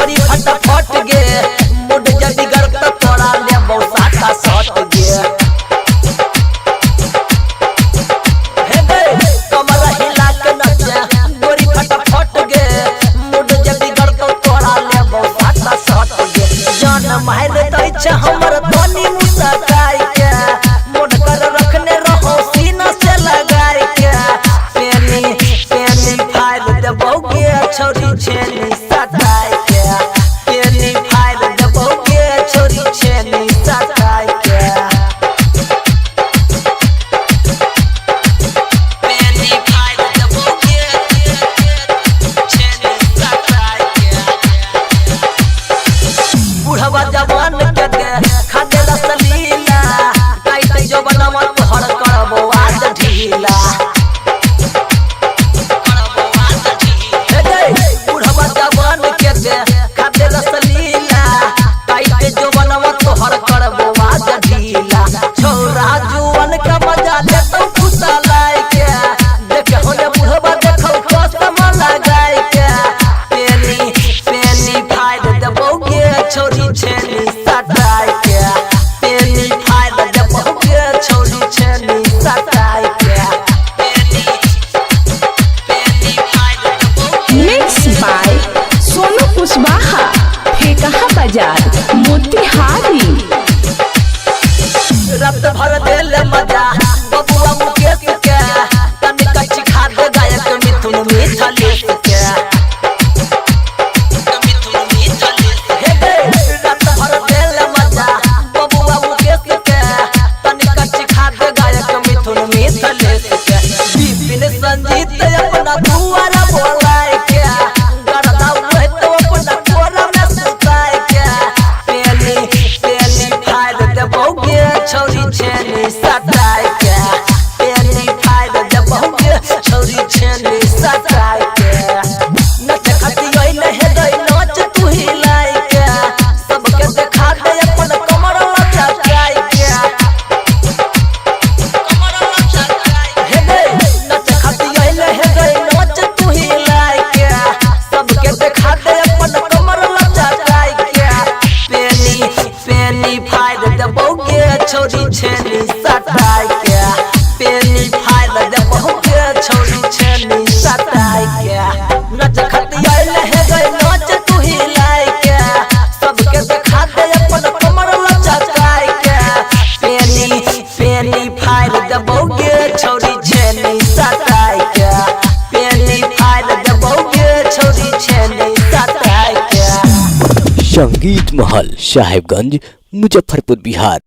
गोरी फटाफट गे मुड जल्दी गड़ता तोड़ा ले बहुत साटा सट गे हे बे कमर हिला के नचा गोरी फटाफट गे मुड जल्दी गड़ता तोड़ा ले बहुत साटा सट गे जान मार दै छ हमर तनी मुस्काई के मुड कर रखने रहो सीना से लगाई के पेनी फाइल दबोगे छोरी छेनी सटाई के पेनी फाइल दबोगे छोरी छेनी सटाई के पेनी फाइल दबोगे छेनी सटाई के बुढ़वा जवान के दे खादे रसलीला टाइट जो बनवा तोहर करबो आज ढीला खादे रसलीला टाइट जो बनवा तोहर करबो आज ढीला छोरा जुवन का मजा लेतो खुशा लाई के देख होने बुढ़वा देखौ कसम लगाई के पेनी फाइल दबोगे छोरी छेनी सटाई के पेनी फाइल दबोगे छोरी छेनी सटाई के पेनी फाइल दबोगे मिक्स बाय सोनू कुशवाहा फेकहा बाजार मोतिहारी रत भर दिल मजा बबुआ मुकेश के तनिक चिखा दे गायक मिथुन मिथलेश के हे बे रत भर दिल मजा बबुआ मुकेश के तनिक चिखा दे गायक मिथुन मिथलेश के विपिन संजीत अपना दुआरा बोलाए के गरदा उठे तो अपना कोरा में सुताए के पेनी फाइल दबोगे छोरी छेनी सटाई के पेनी फाइल दबोगे छोरी छेनी सटाई के नच खाती ओइले हे गई नाच तू ही लाई के सबके देखा दे अपन कमर लचकाई के कमर लचकाई हे गई नच खाती ओइले हे गई नाच तू ही लाई के सबके देखा दे अपन कमर लचकाई के पेनी फाइल दबोगे छोरी छेनी सटाई के पेनी फाइल दबोगे छोरी छेनी सटाई के नच खतिया लहे गई नाच तू ही लाई के सबके देखा दे अपन कमर लचकाई के पेनी फाइल दबोगे छोरी छेनी सटाई के पेनी फाइल दबोगे छोरी छेनी सटाई के संगीत महल साहेबगंज मुजफ्फरपुर बिहार।